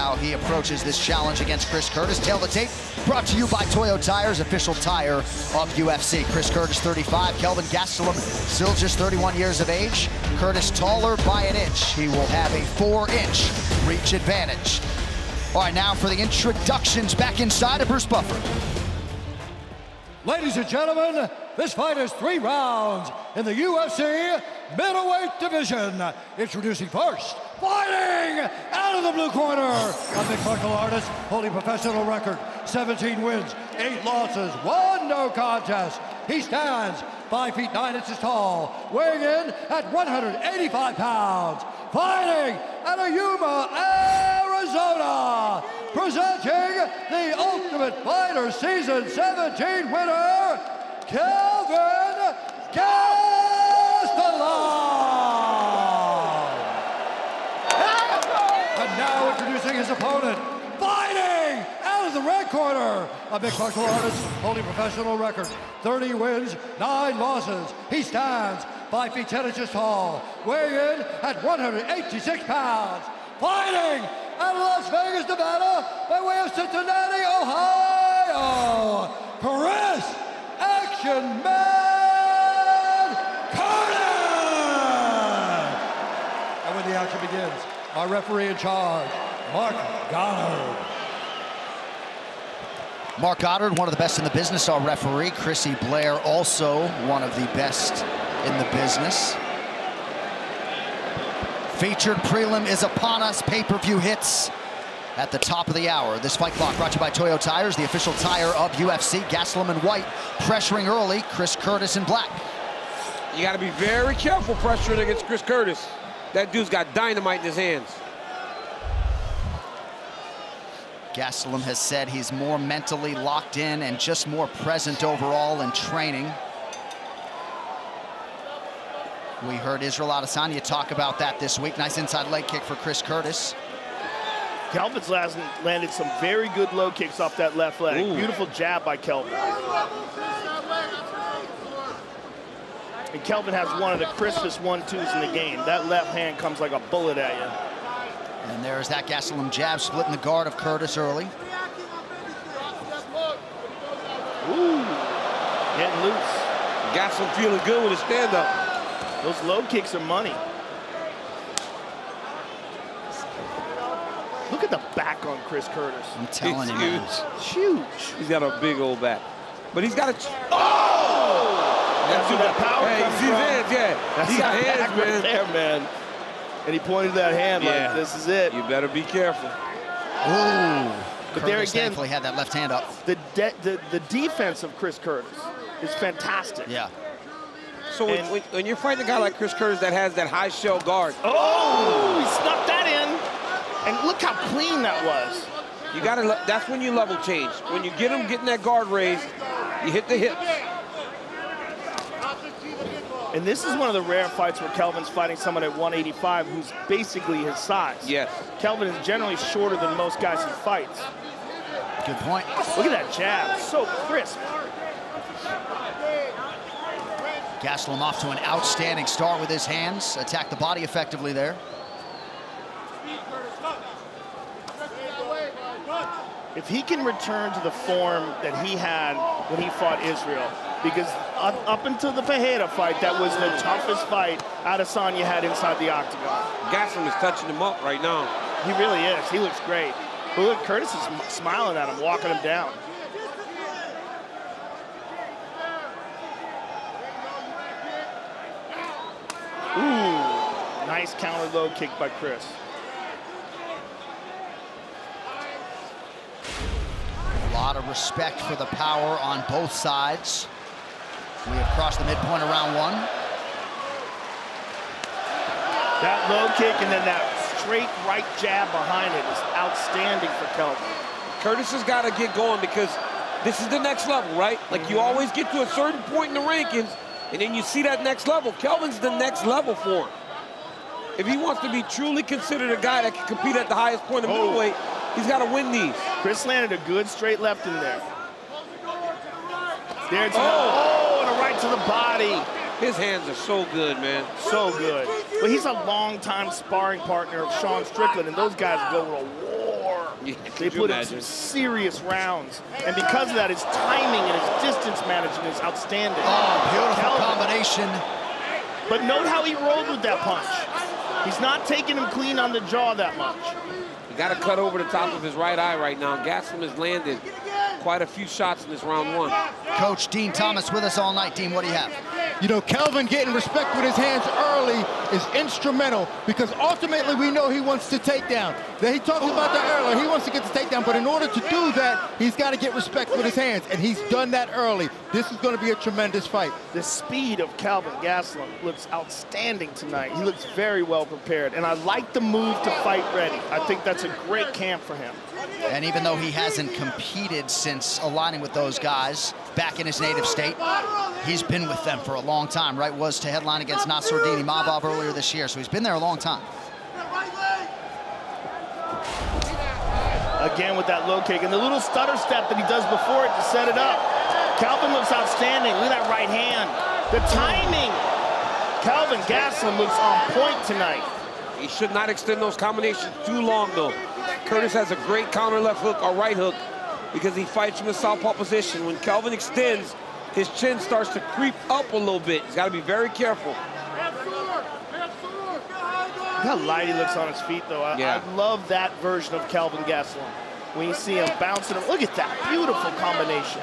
how he approaches this challenge against Chris Curtis. Tail the tape, brought to you by Toyo Tires, official tire of UFC. Chris Curtis, 35. Kelvin Gastelum, still just 31 years of age. Curtis taller by an inch. He will have a 4-inch reach advantage. All right, now for the introductions back inside of Bruce Buffer. Ladies and gentlemen, this fight is 3 rounds in the UFC middleweight division. Introducing first, fighting out of the blue corner, a mixed martial artist holding professional record, 17 wins, 8 losses, 1 no contest. He stands 5 feet 9 inches tall, weighing in at 185 pounds. Fighting out of Yuma, Arizona, presenting the Ultimate Fighter Season 17 winner, Kelvin Gastelum. And now introducing his opponent, fighting out of the red corner, a mixed martial artist holding professional record, 30 wins, 9 losses. He stands 5 feet 10 inches tall, weighing in at 186 pounds. Fighting out of Las Vegas, Nevada, by way of Cincinnati, Ohio, Chris Action Man Curtis! And when the action begins, our referee in charge, Mark Goddard. Mark Goddard, one of the best in the business, our referee. Chrissy Blair, also one of the best in the business. Featured prelim is upon us. Pay-per-view hits at the top of the hour. This fight clock brought to you by Toyo Tires, the official tire of UFC. Gastelum in white, pressuring early. Chris Curtis in black. You got to be very careful pressuring against Chris Curtis. That dude's got dynamite in his hands. Gastelum has said he's more mentally locked in and just more present overall in training. We heard Israel Adesanya talk about that this week. Nice inside leg kick for Chris Curtis. Kelvin's landed some very good low kicks off that left leg. Ooh. Beautiful jab by Kelvin. And Kelvin has one of the crispest 1-2s in the game. That left hand comes like a bullet at you. And there's that Gastelum jab splitting the guard of Curtis early. Ooh, getting loose. Gastelum feeling good with his stand-up. Those low kicks are money. Look at the back on Chris Curtis. I'm telling you, man. It's huge. He's got a big old back. But he's got a... Oh! That's where that power comes from. Hands, yeah. That's he got hands, right man. There, man. And he pointed that hand like, this is it. You better be careful. Ooh. But Curtis there again, thankfully had that left hand up. The defense of Chris Curtis is fantastic. Yeah. So when you're fighting a guy like Chris Curtis that has that high shell guard. Oh, he snuck that in. And look how clean that was. You gotta, that's when you level change. When you get him getting that guard raised, you hit the hips. And this is one of the rare fights where Kelvin's fighting someone at 185 who's basically his size. Yes. Kelvin is generally shorter than most guys he fights. Good point. Look at that jab, so crisp. Gastelum off to an outstanding start with his hands. Attacked the body effectively there. If he can return to the form that he had when he fought Israel, because up until the Pereira fight, that was the toughest fight Adesanya had inside the octagon. Gastelum is touching him up right now. He really is. He looks great. But look, Curtis is smiling at him, walking him down. Ooh, nice counter low kick by Chris. A lot of respect for the power on both sides. We have crossed the midpoint of round 1. That low kick and then that straight right jab behind it is outstanding for Kelvin. Curtis has got to get going because this is the next level, right? Like you always get to a certain point in the rankings and then you see that next level. Kelvin's the next level for him. If he wants to be truly considered a guy that can compete at the highest point of middleweight, he's got to win these. Chris landed a good straight left in there. There's and a right to the body. His hands are so good, man. So good. But he's a long-time sparring partner of Sean Strickland, and those guys go to war. Yeah, They put in some serious rounds. And because of that, his timing and his distance management is outstanding. Oh, beautiful combination. But note how he rolled with that punch. He's not taking him clean on the jaw that much. You got to cut over the top of his right eye right now. Gastelum has landed quite a few shots in this round one. Coach Dean Thomas with us all night. Dean, what do you have? You know, Kelvin getting respect with his hands early is instrumental because ultimately we know he wants to take down. He talked about that earlier. He wants to get the takedown, but in order to do that, he's got to get respect with his hands, and he's done that early. This is going to be a tremendous fight. The speed of Kelvin Gastelum looks outstanding tonight. He looks very well prepared, and I like the move to fight ready. I think that's a great camp for him. And even though he hasn't competed since aligning with those guys back in his native state, he's been with them for a long time, right? Was to headline against Nassourdini Mabab earlier this year, so he's been there a long time. Again with that low kick and the little stutter step that he does before it to set it up. Kelvin looks outstanding. Look at that right hand. The timing. Kelvin Gastelum looks on point tonight. He should not extend those combinations too long, though. Curtis has a great counter left hook or right hook because he fights from the southpaw position. When Kelvin extends, his chin starts to creep up a little bit. He's got to be very careful. Look how light he looks on his feet, though. I love that version of Kelvin Gastelum. When you see him bouncing, look at that beautiful combination.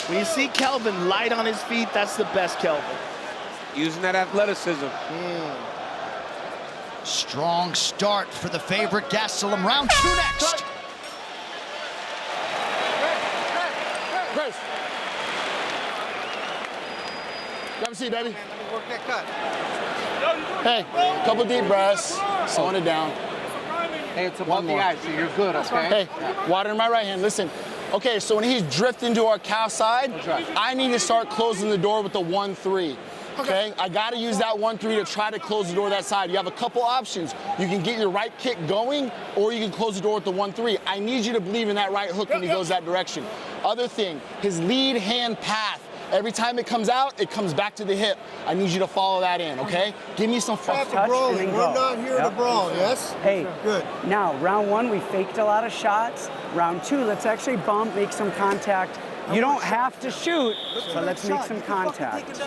When you see Kelvin light on his feet, that's the best Kelvin. Using that athleticism. Strong start for the favorite Gastelum. Round 2 next. Chris. Grab a seat, baby. Hey, couple deep breaths. Slowing it down. Hey, it's above the eye, so you're good, okay? Hey, water in my right hand. Listen. Okay, so when he's drifting to our calf side, I need to start closing the door with the 1-3. Okay, I got to use that 1-3 to try to close the door that side. You have a couple options. You can get your right kick going, or you can close the door with the 1-3. I need you to believe in that right hook when he goes that direction. Other thing, his lead hand path. Every time it comes out, it comes back to the hip. I need you to follow that in, okay? Give me some touch and then go. We're not here to brawl, yes? Hey, good. Now, round 1, we faked a lot of shots. Round 2, let's actually bump, make some contact. You don't have to shoot, but let's make some contact.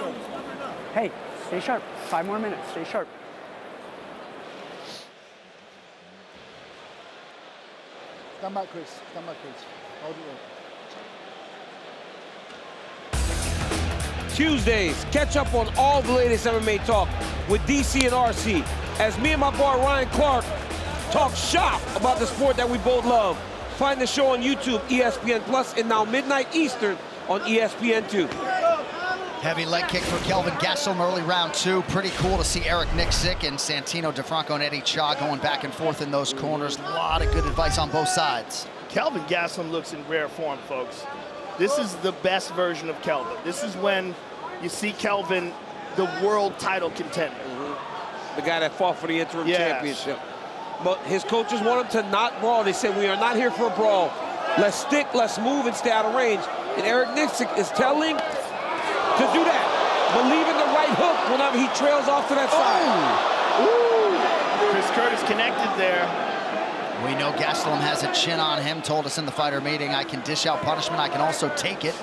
Hey, stay sharp. 5 more minutes, stay sharp. Stand by, Chris. Stand by, Chris. Hold it up. Tuesdays, catch up on all the latest MMA talk with DC and RC as me and my boy Ryan Clark talk shop about the sport that we both love. Find the show on YouTube, ESPN Plus, and now midnight Eastern on ESPN2. Heavy leg kick for Kelvin Gastelum early round 2. Pretty cool to see Eric Nixick and Santino DeFranco and Eddie Cha going back and forth in those corners. A lot of good advice on both sides. Kelvin Gastelum looks in rare form, folks. This is the best version of Kelvin. This is when you see Kelvin, the world title contender. The guy that fought for the interim championship. But his coaches want him to not brawl. They said, we are not here for a brawl. Let's stick, let's move, and stay out of range. And Eric Nixick is telling to do that. Believe in the right hook whenever he trails off to that side. Ooh. Chris Curtis connected there. We know Gastelum has a chin on him, told us in the fighter meeting, I can dish out punishment, I can also take it.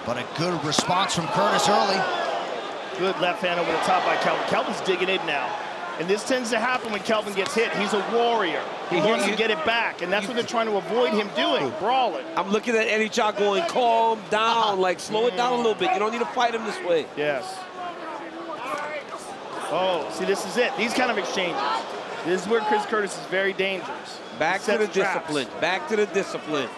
But a good response from Curtis early. Good left hand over the top by Kelvin. Kelvin's digging in now. And this tends to happen when Kelvin gets hit. He's a warrior. He wants to get it back, and that's what they're trying to avoid him doing, brawling. I'm looking at Eddie Cha going, calm down, like slow it down a little bit. You don't need to fight him this way. Yes. Oh, see, this is it. These kind of exchanges. This is where Chris Curtis is very dangerous. Back to the discipline. Back to the discipline.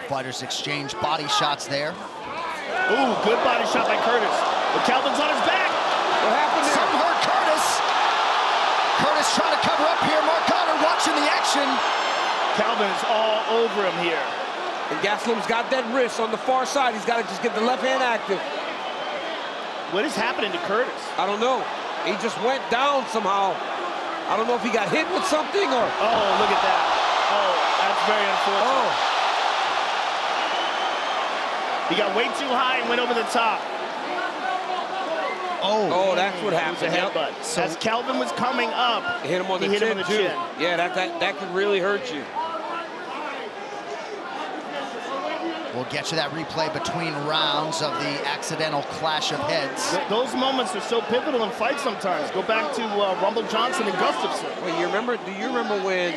Fighters exchange body shots there. Ooh, good body shot by Curtis. But Kelvin's on his back. What happened there? Some hurt Curtis. Curtis trying to cover up here. Mark Connor watching the action. Kelvin is all over him here. And Gastelum's got that wrist on the far side. He's got to just get the left hand active. What is happening to Curtis? I don't know. He just went down somehow. I don't know if he got hit with something or... Oh, look at that. Oh, that's very unfortunate. Oh. He got way too high and went over the top. Oh, that's what happened. It was a headbutt. So as Kelvin was coming up, hit him on the chin, too. Yeah, that could really hurt you. We'll get you that replay between rounds of the accidental clash of heads. Those moments are so pivotal in fights sometimes. Go back to Rumble Johnson and Gustafson. Wait, do you remember when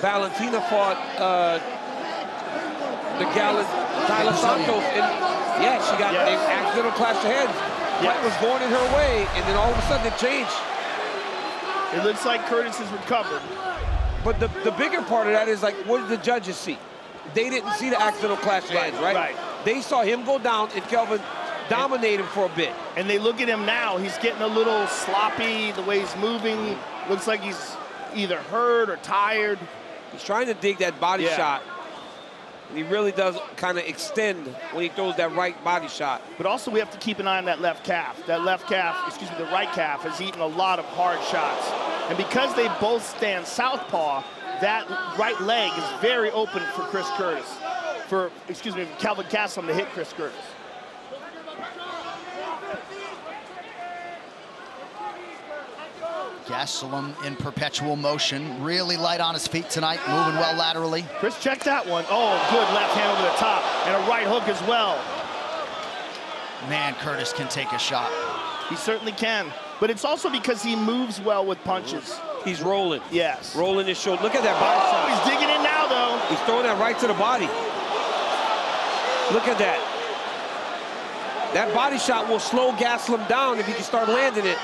Valentina fought the Gallant Tyler Santos? And she got an accidental clash of heads. Fight was going in her way, and then all of a sudden it changed. It looks like Curtis has recovered. But the bigger part of that is, like, what did the judges see? They didn't see the accidental clash of heads, right? Right. They saw him go down and Kelvin dominate him for a bit. And they look at him now. He's getting a little sloppy, the way he's moving. Looks like he's either hurt or tired. He's trying to dig that body shot. And he really does kind of extend when he throws that right body shot. But also we have to keep an eye on that left calf. That left calf, the right calf has eaten a lot of hard shots. And because they both stand southpaw, that right leg is very open for Chris Curtis. Kelvin Gastelum to hit Chris Curtis. Gastelum in perpetual motion, really light on his feet tonight, moving well laterally. Chris, check that one. Oh, good left hand over the top, and a right hook as well. Man, Curtis can take a shot. He certainly can, but it's also because he moves well with punches. He's rolling. Yes. Rolling his shoulder. Look at that body shot. He's digging in now, though. He's throwing that right to the body. Look at that. That body shot will slow Gastelum down if he can start landing it.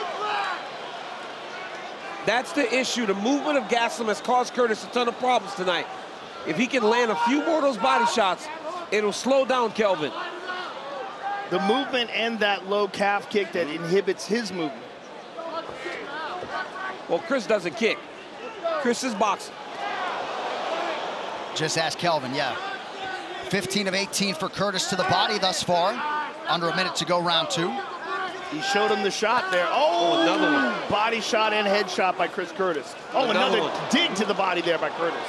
That's the issue. The movement of Gastelum has caused Curtis a ton of problems tonight. If he can land a few more of those body shots, it'll slow down Kelvin. The movement and that low calf kick that inhibits his movement. Well, Chris doesn't kick. Chris is boxing. Just ask Kelvin, 15 of 18 for Curtis to the body thus far. Under a minute to go, round 2. He showed him the shot there. Oh, another one. Body shot and head shot by Chris Curtis. Oh, another dig to the body there by Curtis.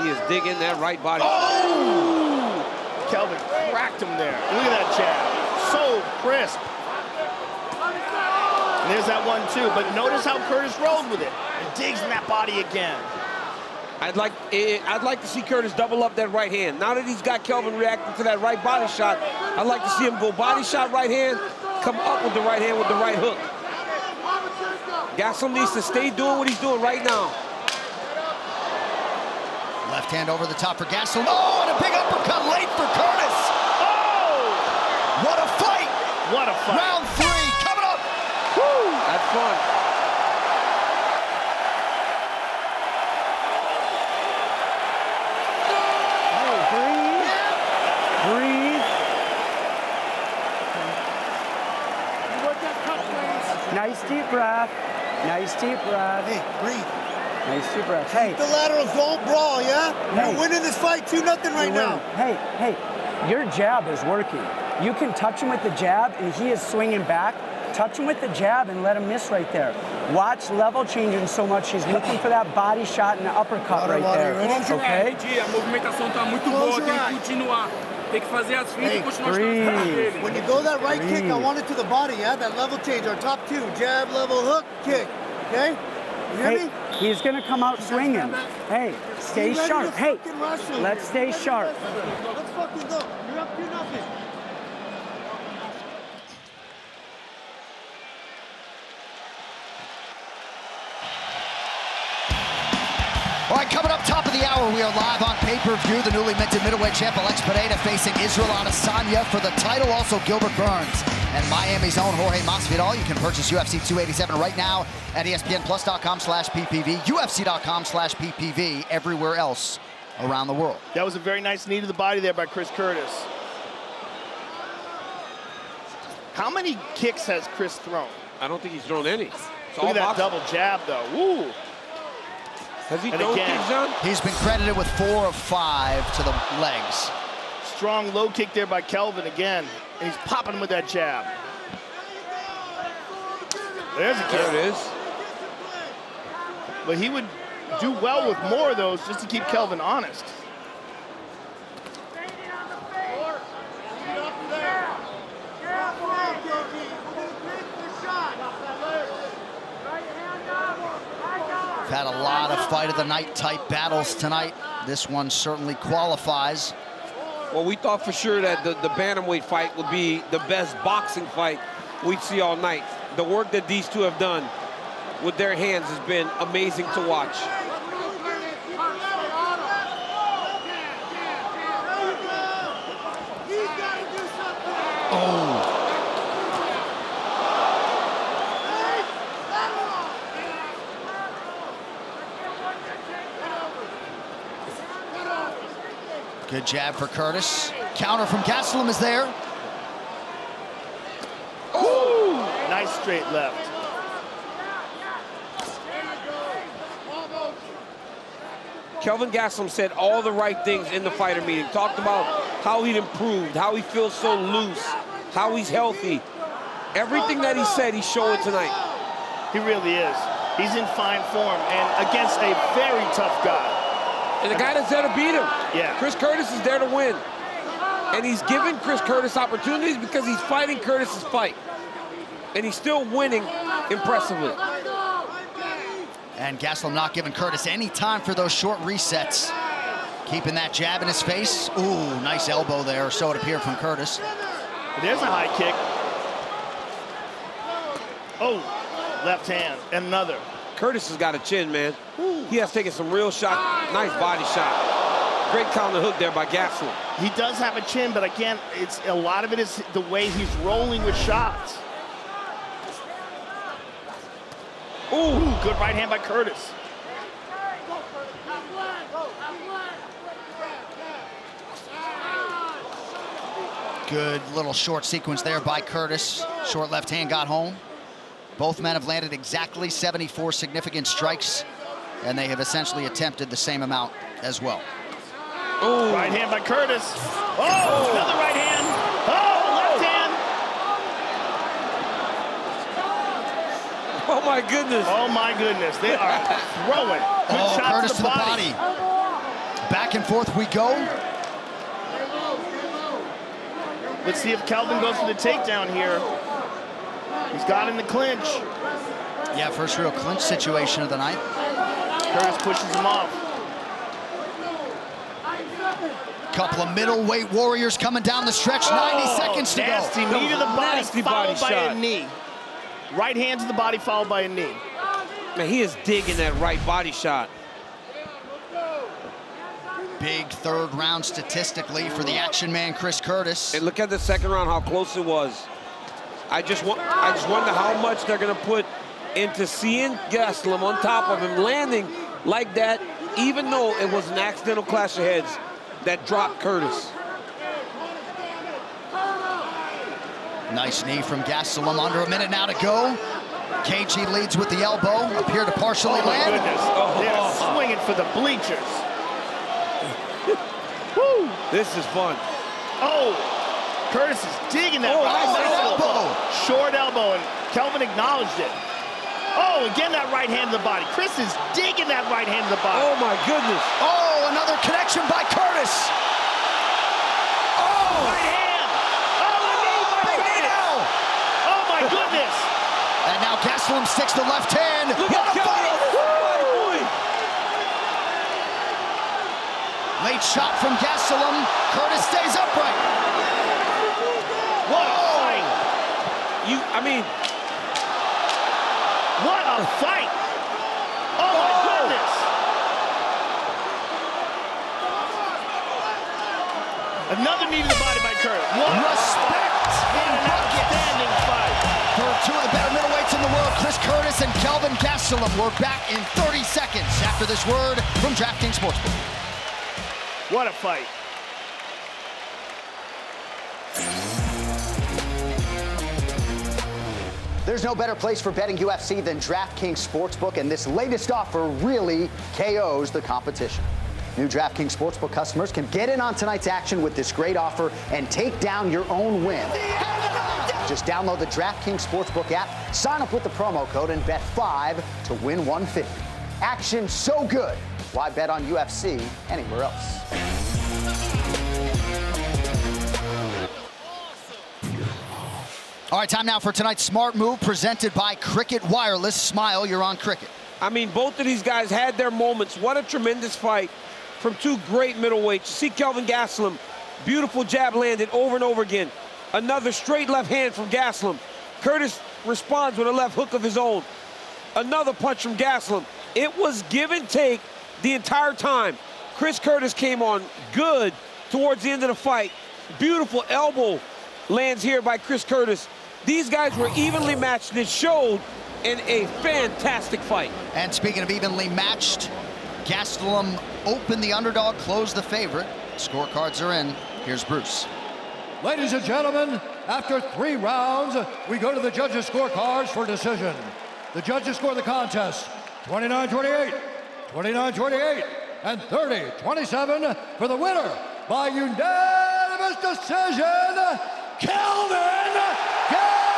He is digging that right body. Oh! Kelvin cracked him there. Look at that jab. So crisp. And there's that one, too. But notice how Curtis rolled with it and digs in that body again. I'd like to see Curtis double up that right hand. Now that he's got Kelvin reacting to that right body shot, I'd like to see him go body shot right hand, come up with the right hand with the right hook. Gastelum needs to stay doing what he's doing right now. Left hand over the top for Gastelum. Oh, and a big uppercut late for Curtis. Oh! What a fight! What a fight. Round 3 coming up. Woo! That's fun. Nice deep breath. Nice deep breath. Hey, breathe. Nice deep breath. Hey. The laterals don't brawl, yeah? Hey. You're winning this fight 2-0 right now. Hey, your jab is working. You can touch him with the jab and he is swinging back. Touch him with the jab and let him miss right there. Watch level changing so much. He's looking for that body shot and uppercut right there. Okay? A movimentação tá muito boa, tem que continuar. Tem que fazer as fintas e continuar dele. When you go that right kick, I want it to the body, yeah? That level change, our top 2. Jab, level, hook, kick. Okay? You hear me? He's going to come out swinging. Hey, stay sharp. Hey, let's stay sharp. Let's fucking go. You're up 2-0. All right, coming up top of the hour, we are live on pay-per-view. The newly minted middleweight champ Alex Pineda facing Israel Adesanya for the title. Also Gilbert Burns and Miami's own Jorge Masvidal. You can purchase UFC 287 right now at ESPNplus.com/PPV, UFC.com/PPV, everywhere else around the world. That was a very nice knee to the body there by Chris Curtis. How many kicks has Chris thrown? I don't think he's thrown any. Look at that double jab, though. Woo! Has he thrown kicks, John? He's been credited with 4 of 5 to the legs. Strong low kick there by Kelvin again. And he's popping with that jab. There's a kick. There it is. But he would do well with more of those just to keep Kelvin honest. We've had a lot of fight of the night type battles tonight. This one certainly qualifies. Well, we thought for sure that the bantamweight fight would be the best boxing fight we'd see all night. The work that these two have done with their hands has been amazing to watch. Oh. Good jab for Curtis. Counter from Gastelum is there. Ooh, nice straight left. Kelvin Gastelum said all the right things in the fighter meeting. Talked about how he'd improved, how he feels so loose, how he's healthy. Everything that he said, he's showing tonight. He really is. He's in fine form and against a very tough guy. And the guy that's there to beat him. Yeah. Chris Curtis is there to win. And he's giving Chris Curtis opportunities because he's fighting Curtis's fight. And he's still winning impressively. And Gastelum not giving Curtis any time for those short resets. Keeping that jab in his face. Ooh, nice elbow there, so it appeared from Curtis. There's a high kick. Oh, left hand, and another. Curtis has got a chin, man. He has taken some real shot. Nice body shot. Great counter hook there by Gastelum. He does have a chin, but again, it's a lot of it is the way he's rolling with shots. Ooh, good right hand by Curtis. Good little short sequence there by Curtis. Short left hand got home. Both men have landed exactly 74 significant strikes, and they have essentially attempted the same amount as well. Ooh. Right hand by Curtis. Oh, another right hand. Oh, left hand. Oh, my goodness. Oh, my goodness. They are throwing. Good shots Curtis to the body. Back and forth we go. Let's see if Kelvin goes for the takedown here. He's got in the clinch. Yeah, first real clinch situation of the night. Curtis pushes him off. Couple of middleweight warriors coming down the stretch. 90 seconds to go. Nasty knee to the body, Nasty followed body by shot. a knee. Right hand to the body, followed by a knee. Man, he is digging that right body shot. Big third round statistically for the action man, Chris Curtis. And look at the second round, how close it was. I just wonder how much they're going to put into seeing Gastelum on top of him, landing like that, even though it was an accidental clash of heads that dropped Curtis. Nice knee from Gastelum. Under a minute now to go. KG leads with the elbow. Appear to partially Oh, my land. goodness. They're swinging for the bleachers. Woo! This is fun. Oh, Curtis is digging that nice elbow. Short elbow, and Kelvin acknowledged it. Oh, again, that right hand to the body. Chris is digging that right hand to the body. Oh, my goodness. Oh, another connection by Curtis. Oh, Right hand. Oh, the knee by big Curtis. now. Oh, my goodness. And now Gastelum sticks the left hand. Look What at a fight! Kelvin. Late shot from Gastelum. Curtis stays upright. What a fight. What a fight. Oh, my goodness. Another knee to the body by Curtis. What Respect an in buckets. outstanding fight. For two of the better middleweights in the world, Chris Curtis and Kelvin Gastelum. We're back in 30 seconds after this word from DraftKings Sportsbook. What a fight. There's no better place for betting UFC than DraftKings Sportsbook, and this latest offer really KOs the competition. New DraftKings Sportsbook customers can get in on tonight's action with this great offer and take down your own win. Just download the DraftKings Sportsbook app, sign up with the promo code, and bet 5 to win 150. Action so good, why bet on UFC anywhere else? All right, time now for tonight's Smart Move presented by Cricket Wireless. Smile, you're on Cricket. I mean, both of these guys had their moments. What a tremendous fight from two great middleweights. You see Kelvin Gastelum, beautiful jab landed over and over again. Another straight left hand from Gastelum. Curtis responds with a left hook of his own. Another punch from Gastelum. It was give and take the entire time. Chris Curtis came on good towards the end of the fight. Beautiful elbow lands here by Chris Curtis. These guys were evenly matched, and it showed in a fantastic fight. And speaking of evenly matched, Gastelum opened the underdog, closed the favorite. Scorecards are in. Here's Bruce. Ladies and gentlemen, after 3 rounds, we go to the judges' scorecards for decision. The judges score the contest 29-28, 29-28, and 30-27 for the winner by unanimous decision, Kelvin Gastelum!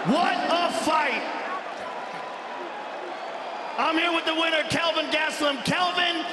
What a fight! I'm here with the winner, Kelvin Gastelum. Kelvin,